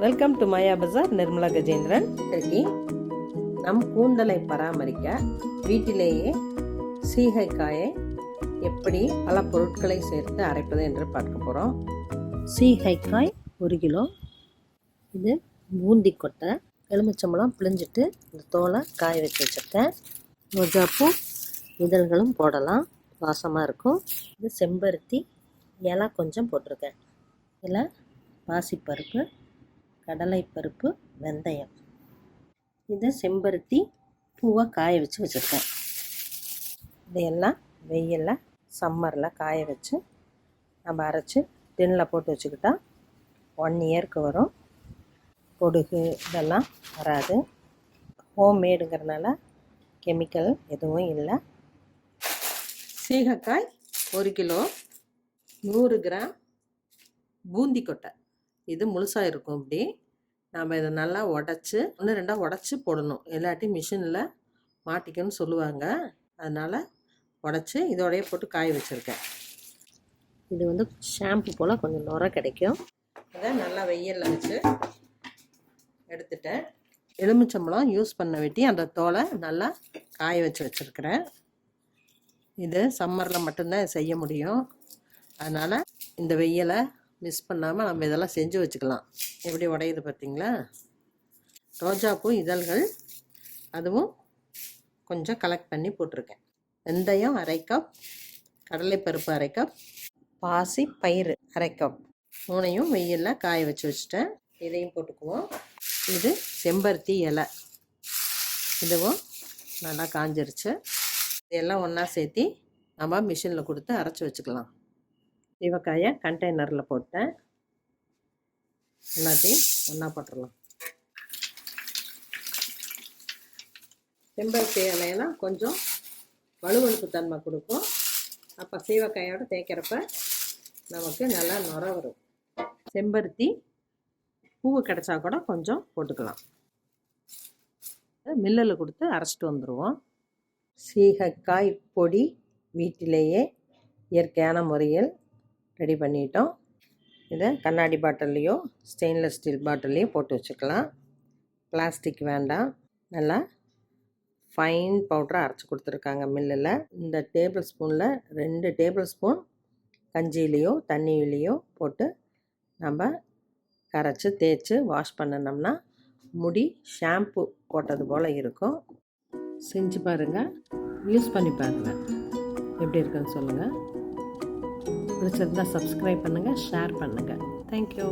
Welcome to மாயா பஜார். நிர்மலா கஜேந்திரன். இன்றைக்கு நம் கூந்தலை பராமரிக்க வீட்டிலேயே சீகைக்காயை எப்படி பல பொருட்களை சேர்த்து அரைப்பது என்று பார்க்க போகிறோம். சீகைக்காய் 1 கிலோ, இது பூந்தி கொட்டை, எலுமிச்சம்பழம் பிழிஞ்சிட்டு இந்த தோலை காய வச்சு வச்சுருக்கேன். ரோஜாப்பூ இதழ்களும் போடலாம், வாசமாக இருக்கும். இது செம்பருத்தி இலை கொஞ்சம் போட்டிருக்கேன். இதில் பாசிப்பருப்பு, கடலைப்பருப்பு, வெந்தயம். இது செம்பருத்தி பூவை காய வச்சு வச்சுருக்கேன். இதையெல்லாம் வெயிலில் சம்மரில் காய வச்சு நம்ம அரைச்சி டின்னில் போட்டு வச்சுக்கிட்டா 1 இயருக்கு வரும். பொடுகு இதெல்லாம் வராது. ஹோம்மேடுங்கிறதுனால கெமிக்கல் எதுவும் இல்லை. சீகைக்காய் 1 கிலோ, 100 கிராம் பூந்தி கொட்டை. இது முழுசாக இருக்கும். இப்படி நாம் இதை நல்லா உடச்சி 1-2 உடச்சி போடணும், இல்லாட்டி மிஷினில் மாட்டிக்கணும்னு சொல்லுவாங்க. அதனால் உடச்சி இதோடையே போட்டு காய வச்சுருக்கேன். இது வந்து ஷாம்பு போல் கொஞ்சம் நுரை கிடைக்கும். இதை நல்லா வெயிலில் வச்சு எடுத்துட்டேன். எலுமிச்சம்பழம் யூஸ் பண்ண வெட்டி அந்த தோலை நல்லா காய வச்சு வச்சுருக்கிறேன். இது சம்மரில் மட்டும்தான் செய்ய முடியும். அதனால் இந்த வெயிலை மிஸ் பண்ணாமல் நம்ம இதெல்லாம் செஞ்சு வச்சுக்கலாம். எப்படி உடையுது பார்த்திங்களா? ரோஜாப்பூ இதழ்கள் அதுவும் கொஞ்சம் கலெக்ட் பண்ணி போட்டிருக்கேன். வெந்தயம் 1/2 கப், கடலைப்பருப்பு 1/2 கப், பாசி பயிறு 1/2 கப். 3ஐயும் வெயிலில் காய வச்சு வச்சுட்டேன். இதையும் போட்டுக்குவோம். இது செம்பருத்தி இலை, இதுவும் நல்லா காஞ்சிருச்சு. இதெல்லாம் ஒன்றா சேர்த்து நம்ம மிஷினில் கொடுத்து அரைச்சி வச்சுக்கலாம். சீகைக்காயை கண்டெய்னரில் போட்டேன். எல்லாத்தையும் ஒன்றா போட்டுடலாம். செம்பருத்தி இலையெல்லாம் கொஞ்சம் வலுவழுப்பு தன்மை கொடுக்கும். அப்போ சீகைக்காயோடு தேய்க்கிறப்ப நமக்கு நல்லா நுர வரும். செம்பருத்தி பூவு கிடச்சா கூட கொஞ்சம் போட்டுக்கலாம். மில்லில் கொடுத்து அரைச்சிட்டு வந்துடுவோம். சீகைக்காய் பொடி வீட்டிலேயே இயற்கையான முறையில் ரெடி பண்ணிட்டோம். இதை கண்ணாடி பாட்டில்லையோ ஸ்டெயின்லெஸ் ஸ்டீல் பாட்டில்லையோ போட்டு வச்சுக்கலாம். பிளாஸ்டிக் வேண்டாம். நல்லா ஃபைன் பவுடராக அரைச்சி கொடுத்துருக்காங்க மில்லில். இந்த டேபிள் ஸ்பூனில் 2 டேபிள் ஸ்பூன் கஞ்சியிலையோ தண்ணியிலையோ போட்டு நம்ம கரைச்சி தேய்ச்சி வாஷ் பண்ணினோம்னா முடி ஷாம்பு போட்டது போல் இருக்கும். செஞ்சு பாருங்கள், யூஸ் பண்ணி பாருங்கள், எப்படி இருக்குன்னு சொல்லுங்கள். பிடிச்சிருந்தால் சப்ஸ்கிரைப் பண்ணுங்கள், ஷேர் பண்ணுங்கள். தேங்க்யூ.